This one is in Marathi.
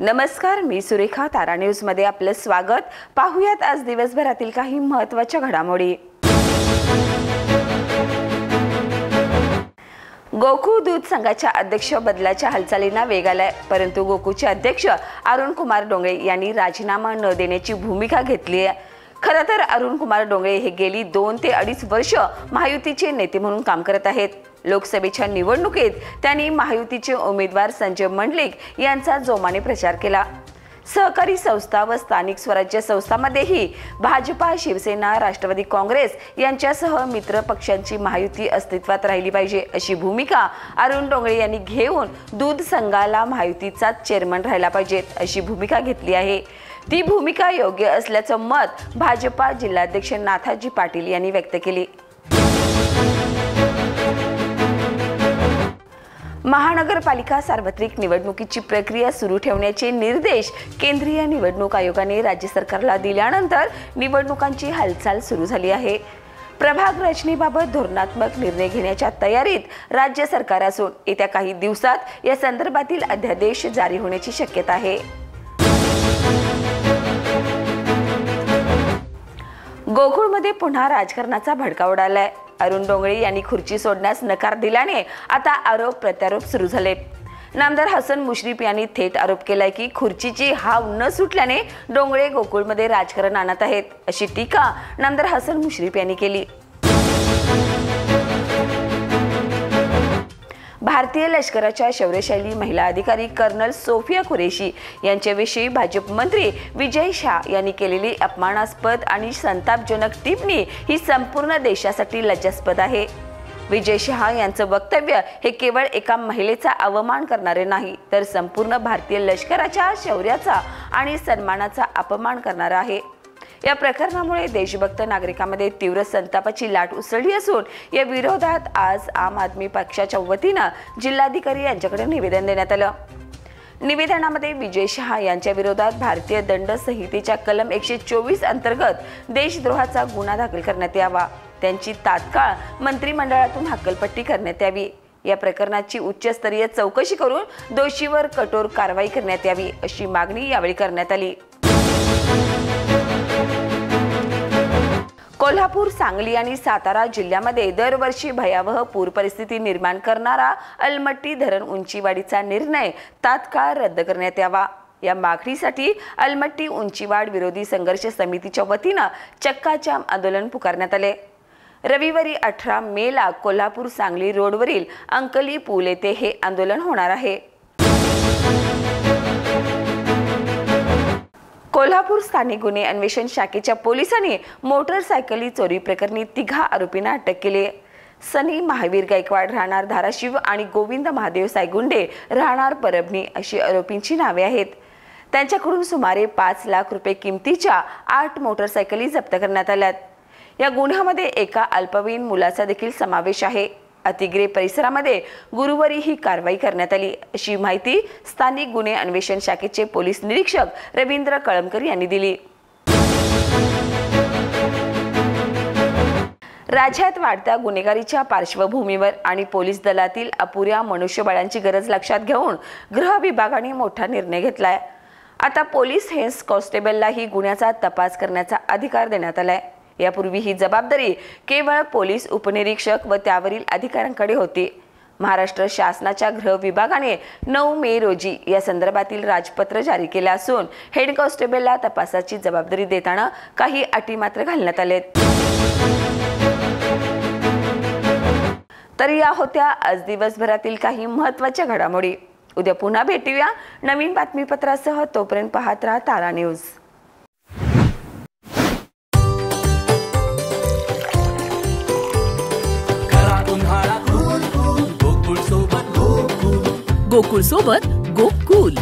नमस्कार, मी सुरेखा. तारा न्यूज मध्ये आपलं स्वागत. पाहूयात आज दिवसभरातील काही महत्त्वाच्या घडामोडी. गोकुळ दूध संघाच्या अध्यक्ष बदलाच्या हालचालींना वेग आलाय, परंतु गोकुळचे अध्यक्ष अरुण कुमार डोंगळे यांनी राजीनामा न देण्याची भूमिका घेतली आहे. खरं तर अरुण कुमार डोंगळे हे गेली 2 ते 2.5 वर्ष महायुतीचे नेते म्हणून काम करत आहेत. लोकसभेच्या निवडणुकीत त्यांनी महायुतीचे उमेदवार संजय मंडलिक यांचा जोमाने प्रचार केला. सहकारी संस्था व स्थानिक स्वराज्य संस्थांमध्येही भाजपा, शिवसेना, राष्ट्रवादी काँग्रेस यांच्यासह मित्र पक्षांची महायुती अस्तित्वात राहिली पाहिजे अशी भूमिका अरुण डोंगळे यांनी घेऊन दूध संघाला महायुतीचा चेअरमन राहिला पाहिजे अशी भूमिका घेतली आहे. ती भूमिका योग्य असल्याचं मत भाजपा जिल्हाध्यक्ष नाथाजी पाटील यांनी व्यक्त केले. महानगरपालिका सार्वत्रिक निवडणुकीची प्रक्रिया सुरू ठेवण्याचे निर्देश केंद्रीय निवडणूक आयोगाने राज्य सरकारला दिल्यानंतर निवडणुकांची हालचाल सुरू झाली आहे. प्रभाग रचनेबाबत धोरणात्मक निर्णय घेण्याच्या तयारीत राज्य सरकार असून येत्या काही दिवसात या संदर्भातील अध्यादेश जारी होण्याची शक्यता आहे. गोकुळमध्ये पुन्हा राजकारणाचा भडका उडालाय. अरुण डोंगळे यांनी खुर्ची सोडण्यास नकार दिल्याने आता आरोप प्रत्यारोप सुरू झाले. नामदार हसन मुश्रीफ यांनी थेट आरोप केलाय की खुर्चीची हाव न सुटल्याने डोंगळे गोकुळमध्ये राजकारण आणत आहेत अशी टीका नामदार हसन मुश्रीफ यांनी केली. भारतीय लष्कराच्या शौर्यशाली महिला अधिकारी कर्नल सोफिया कुरेशी यांच्याविषयी भाजप मंत्री विजय शाह यांनी केलेली अपमानास्पद आणि संतापजनक टिप्पणी ही संपूर्ण देशासाठी लज्जास्पद आहे. विजय शाह यांचं वक्तव्य हे केवळ एका महिलेचा अवमान करणारे नाही, तर संपूर्ण भारतीय लष्कराच्या शौर्याचा आणि सन्मानाचा अपमान करणारा आहे. या प्रकरणामुळे देशभक्त नागरिकांमध्ये तीव्र संतापाची लाट उसळली असून या विरोधात आज आम आदमी पक्षाच्या वतीनं जिल्हाधिकारी यांच्याकडे निवेदन देण्यात आलं. निवेदनामध्ये विजय शाह यांच्या विरोधात भारतीय दंड संहितेच्या कलम 124 अंतर्गत देशद्रोहाचा गुन्हा दाखल करण्यात यावा, त्यांची तात्काळ मंत्रिमंडळातून हक्कलपट्टी करण्यात यावी, या प्रकरणाची उच्चस्तरीय चौकशी करून दोषीवर कठोर कारवाई करण्यात यावी अशी मागणी यावेळी करण्यात आली. कोल्हापूर, सांगली आणि सातारा जिल्ह्यामध्ये दरवर्षी भयावह पूर परिस्थिती निर्माण करणारा अलमट्टी धरण उंचीवाढीचा निर्णय तात्काळ रद्द करण्यात यावा, या मागणीसाठी अलमट्टी उंचीवाढ विरोधी संघर्ष समितीच्या वतीनं चक्काजाम आंदोलन पुकारण्यात आले. रविवारी 18 मेला कोल्हापूर सांगली रोडवरील अंकली पूल येथे हे आंदोलन होणार आहे. कोल्हापूर स्थानिक गुन्हे अन्वेषण शाखेच्या पोलिसांनी मोटरसायकली चोरी प्रकरणी 3 आरोपींना अटक केली. सनी महावीर गायकवाड राहणार धाराशिव आणि गोविंद महादेव सायगुंडे राहणार परभणी अशी आरोपींची नावे आहेत. त्यांच्याकडून सुमारे 5 लाख रुपये किमतीच्या 8 मोटरसायकली जप्त करण्यात आल्यात. या गुन्ह्यामध्ये एका अल्पवयीन मुलाचा देखील समावेश आहे. अतिग्रे परिसरामध्ये गुरुवारी ही कारवाई करण्यात आली अशी माहिती स्थानिक गुन्हे अन्वेषण शाखेचे पोलीस निरीक्षक रवींद्र कळमकर यांनी दिली. राज्यात वाढत्या गुन्हेगारीच्या पार्श्वभूमीवर आणि पोलीस दलातील अपुऱ्या मनुष्यबळांची गरज लक्षात घेऊन गृह विभागाने मोठा निर्णय घेतलाय. आता पोलीस हेड कॉन्स्टेबललाही गुन्ह्याचा तपास करण्याचा अधिकार देण्यात आलाय. यापूर्वी ही जबाबदारी केवळ पोलीस उपनिरीक्षक व त्यावरील अधिकाऱ्यांकडे होती. महाराष्ट्र शासनाच्या गृह विभागाने 9 मे रोजी या संदर्भातील राजपत्र जारी केले असून हेड कॉन्स्टेबलला तपासाची जबाबदारी देताना काही अटी मात्र घालण्यात आलेत. तर या होत्या आज दिवसभरातील काही महत्त्वाच्या घडामोडी. उद्या पुन्हा भेटूया नवीन बातमीपत्रासह. तोपर्यंत पाहत राहा तारा न्यूज. गोकुळ सोबत गो कूल.